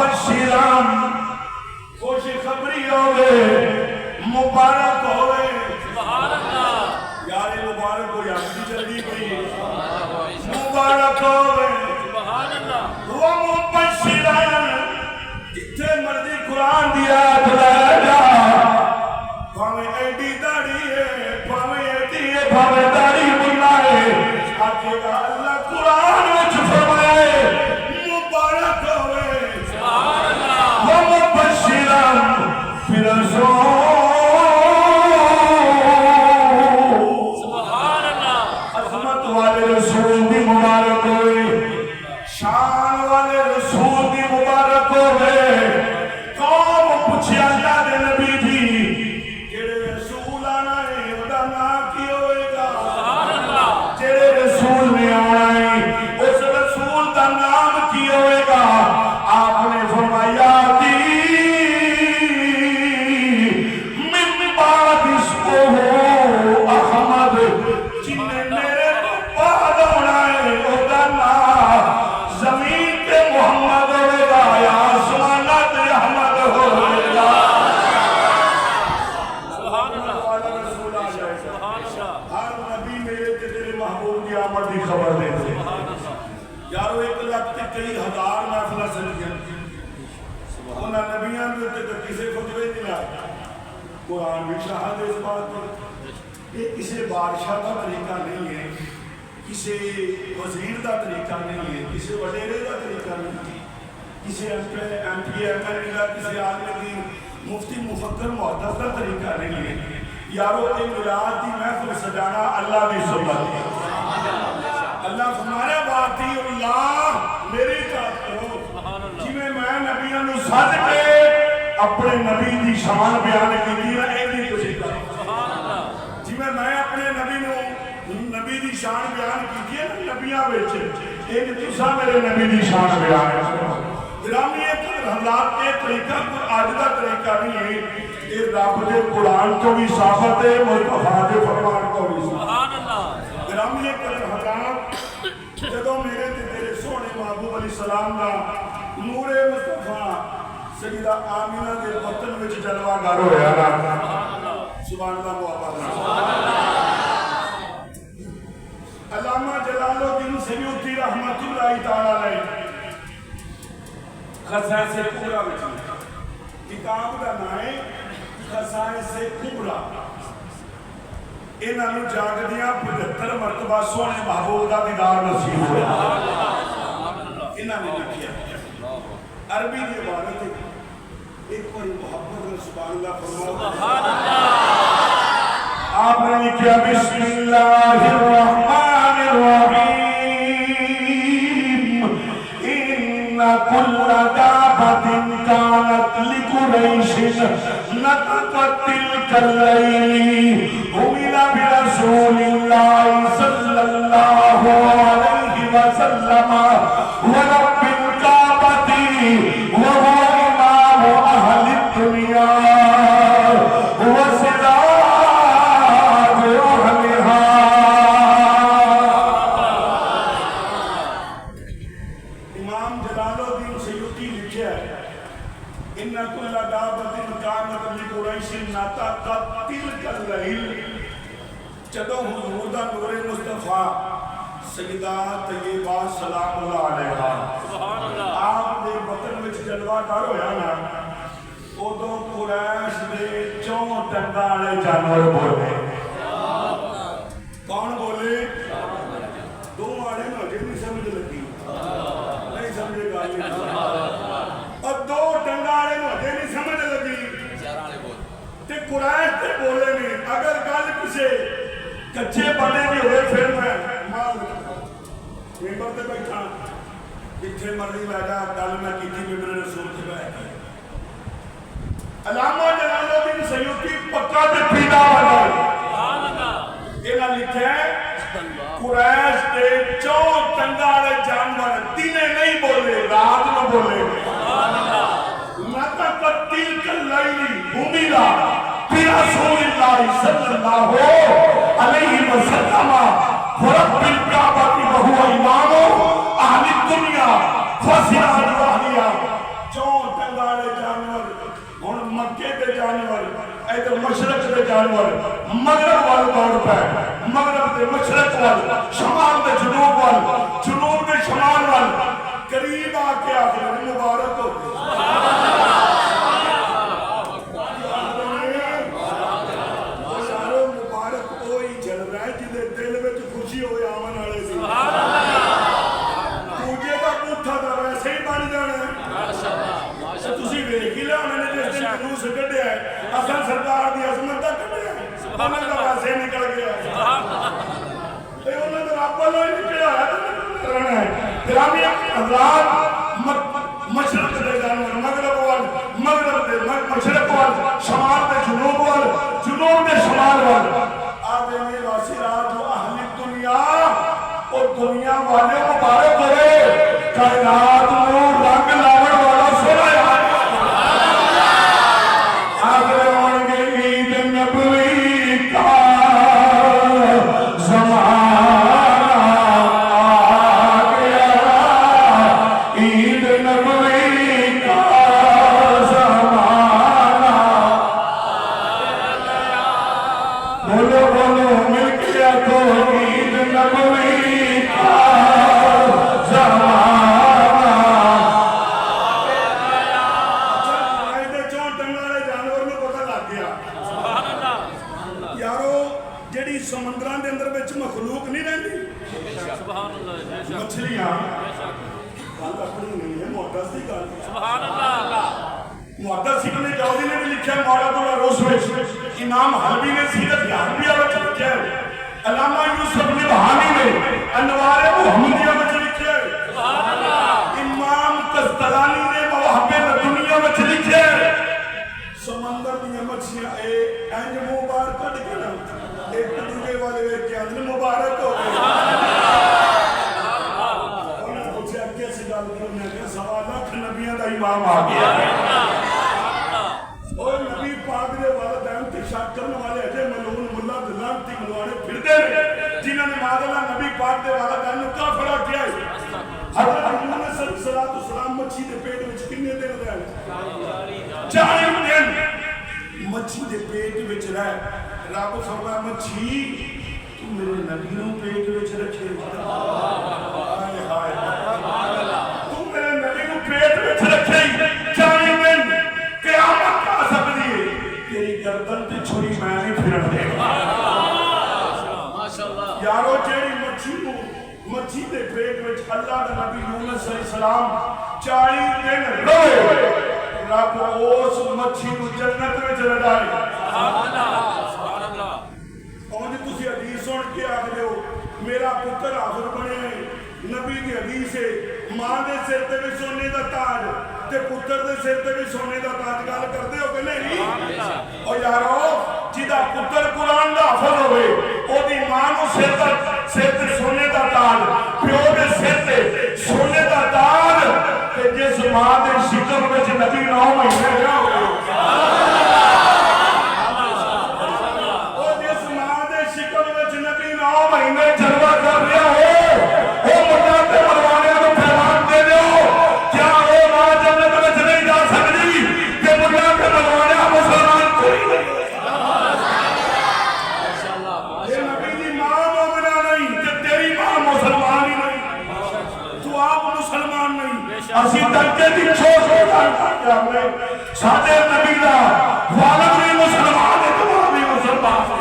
مبشران خوشخبری ہوئے مبارک ہوئے سبحان اللہ یار مبارک ہو یار کی جلدی کوئی مبارک ہوئے سبحان اللہ وہ مبشران جتھے مرضی قرآن دیا لے جا بھاویں ایڈی داڑھی ہے بھاویں ایڈی ہے بھاویں داڑھی ملا ہے آگے گا اللہ قرآن وچ فرمائے مبارک ہوئے سبحان اللہ وہ مبشران پھر سبحان اللہ عظمت والے رسول دی مبارک ہوئے شان والے رسول دی مبارک ہوئے قوم پوچھیا اللہ دے نبی جی جڑے رسول آنا ہے ودا نام کی ہوئے گا سبحان اللہ جڑے رسول نے آنا ہے اس رسول دا نام کی ہوئے گا آپ نے فرمایا من بعد اسمه احمد جن میرے تو بعد ہونا ہے ودا نام زمین پہ محمد ہوئے گا یا آسمانات احمد ہوئے گا سبحان اللہ والا رسول آ جائے گا سبحان اللہ ہر نبی میرے تے تیرے محبوب کی آمد کی خبر دیتے یارو 1 لاکھ تے کئی ہزار محفلہ سنگیاں انہاں نبیاں دے تے کسے خطبے نہیں لائے قرآن بھی شاہد اس بات پر یہ کسی بادشاہ کا طریقہ نہیں ہے کسی وزیر کا طریقہ نہیں ہے کسی وڈیرے کا طریقہ نہیں ہے کسی ایم پی ایم ایل اے کا کسی عالم کی مفتی مفکر محدث کا طریقہ نہیں ہے یارو ایک میلاد دی محفل سجانا اللہ بھی سنت ہے اللہ فرمانے باتی اللہ میری اطاعت کرو جی میں نبیوں نو سد کے اپنے نبی دی شان بیان کی نا ایڈی تسی کرو جی میں اپنے نبی نو نبی دی شان بیان کی نا نبیاں وچ ایک تساں میرے نبی دی شان بیان کرو گرامی ایک حضرات کے طریقہ کوئی آج کا طریقہ نہیں ہے یہ رب دے قرآن کو بھی ثابت ہے مصطفیٰ دے فرمان کو بھی سبحان اللہ گرامی ایک حضرات جدوں میرے تے تیرے سونے محبوب علیہ السلام دا نور مصطفیٰ سیدہ آمینہ دے وطن وچ جلوہ گر ہویا نا سبحان اللہ محبت علامہ جلال الدین سیوطی رحمت اللہ تعالیٰ علیہ خصائص کبریٰ وچ کتاب دا نام ہے خصائص کبریٰ انہاں نوں جاگدیاں 75 مرتبہ سونے محبوب دا دیدار نصیب ہوا انہاں نے لکھیا عربی دی عبارت ہے ایک بار محبت سبحان اللہ فرماؤ سبحان اللہ آپ نے لکھیا بسم اللہ الرحمن الرحیم كل دابة كانت لقريش نطقت تلك الليل حمل برسول الله صلى الله عليه وسلم ورب الكعبة وهو إمام أهل الدنيا وسراج أهلها امام جلال الدین سیوطی لکھیا ہے ان کل دابۃ کانت لقریش نطقت تلک اللیل جدوں حضور دا نور مصطفیٰ سیدہ طیبہ سلام اللہ علیہا سبحان اللہ آپ دے وطن وچ جلوہ گر ہویا نا ادوں قریش دے 4 ٹنگاں والے جانور بولے کون بولے دو والے مجھے نہیں سمجھ لگی نہیں سمجھے گا اور 2 ٹنگاں والے مجھے نہیں سمجھ لگی تے قریش تے بولے نہیں اگر گل کسے کچھے بندے دی ہوئے پھر میں ممبر تے بیٹھا جتھے مرضی لے جا گل میں کیتی ممبر رسول تے بیٹھ کے علامہ جلال الدین سیوطی پکا تے پیدا بنا سبحان اللہ انہاں لکھیا ہے قریش دے 4 ٹنگاں والے جانور دنے نہیں بولے رات نو بولے سبحان اللہ نطقت تلک اللیل حملا برسول اللہ صلی اللہ علیہ وسلم ورب الکعبۃ وهو امام اہل الدنیا فسراج اہلیہ 4 مکے کے جانور ادھر مشرق کے جانور مغرب وال دوڑ پے مغرب کے مشرق وال شمال کے جنوب وال جنوب کے شمال وال قریب آ کے آخر مبارک ہو ساروں مبارک وہی چل رہا ہے جنہیں دل میں خوشی ہوئے آمن والے سی پوجے کا پوٹھا تھا ویسے ہی بن جانا ہے تسی ویکھ ہی لیا میں نے جس دن جلوس کڈیا ہے اصل سرکار دی عظمت دا کڈیا ہے انہاں دا ویسے نکل گیا تے انہاں دا رب والوں ہی نکلیا ہے رہنا ہے گرامی حضرات مشرق دے جانور مغرب دے مشرق وال شمال دے جنوب وال جنوب دے شمال وال آدھے میں واسرات و اہل دنیا اور دنیا والے مبارک ہوئے کائنات نو رنگ لاون والا سونا یاد آگے ہون گے عید نبوی کا زمانہ آ گیا عید نبوی کا زمانہ بولو بولو مل گیا تو عید نبوی کا زمانہ سمندران دے اندر بچ مخلوق نہیں رہندی مچھلیاں گل اپنی نہیں ہے محدث دی گل سبحان اللہ محدث ابن جوزی نے بھی لکھا ہے مولا تعالی روز وچ امام حلبی نے سیرت یعقوبیہ وچ لکھا ہے علامہ یوسف نبہانی نے انوار محمدیہ وچ لکھا ہے سبحان اللہ امام قسطلانی نے مواہب الدنیا وچ لکھا ہے سمندر دی مچھلیاں اے انج منہ باہر کڈ کے نا ایک دوسرے والے ویکھ کے اندر مبارک ہو گئے انہوں نے پوچھا کیسی گل کرنے کہ 1.25 لاکھ نبیوں کا امام آ گیا اور نبی پاک دے والدین تے شک کرنے والے اجے ملعون ملا دلانتی ملوانے پھردے نے جنہوں نے معذلہ نبی پاک دے والدین کو کافرہ کیا ہے حضرت محمد صلی اللہ علیہ وسلم مچھی دے پیٹ وچ کتنے دن رہے 40 دن مچھی دے پیٹ وچ رہے رب فرمایا مچھی تو میرے نبی نوں پیٹ وچ رکھے ہائے ہائے تو میرے نبی نوں پیٹ وچ رکھے 40 دن قیامت آ سکتی ہے تیری گردن تے چھری میں نہیں پھرن دے گا ماشاءاللہ یارو جیڑی مچھی دے پیٹ وچ اللہ دا نبی یونس علیہ السلام 40 دن روئے رب اس مچھی نوں جنت وچ لڈائے سبحان اللہ اور تسی حدیث سن کے آکھدے ہو میرا پتر حافظ بنے نبی دی حدیث ہے ماں دے سر تے بھی سونے دا تاج تے پتر دے سر تے بھی سونے دا تاج گل کردے ہو کہ نہیں اور یارو جدا پتر قرآن دا حافظ ہوئے او دی ماں نو سر تے سونے دا تاج پیو دے سر تے سونے دا تاج تے جس ماں دے شکم وچ نبی 9 مہینے رہا ہوئے مہینے جلوہ کر رہا ہو وہ مجھے مروانے کو پیغام دے دو کیا وہ ماں جنت میں نہیں جا سکتی کہ مجھے مروانے مسلمان کوئی نہیں یہ نبی دی ماں مومنہ نہیں کہ تیری ماں مسلمان ہی نہیں تو آپ مسلمان نہیں اسی تکے دی چھوٹ ہو جاتا کہ ہم نے سادے نبی دا والد بھی مسلمان ہے تو بھی مسلمان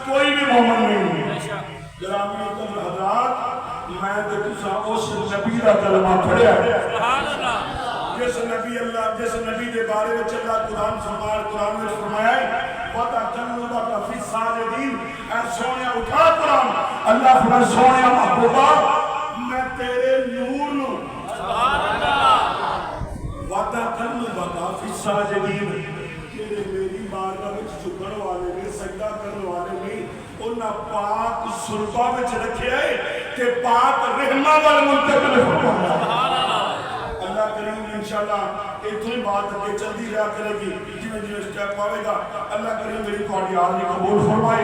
کوئی بھی مومن نہیں ہے گرامی اکرام حضرات میں تے تساں اس نبی دا کلمہ پڑھیا ہے سبحان اللہ جس نبی دے بارے وچ اللہ قرآن میں فرمایا ہے وَتَقَلُّبَكَ فِي السَّاجِدِينَ اے سونیا اٹھا قرآن اللہ فرمایا سونیا محبوبہ میں تیرے نور نو سبحان اللہ وَتَقَلُّبَكَ فِي السَّاجِدِينَ تیرے میری بارگاہ وچ جھکن والے نے سجدہ کرنے والے نے انہاں پاک سلبہ وچ رکھے ہے کہ پاک رحمہ وال منتقل فرمایا اللہ کریم انشاءاللہ اتنی بات کے چلتی رہا کرے گی جنہیں جنہیں سٹیپ آئے گا اللہ کریم میری تھوڑی حاضری قبول فرمائے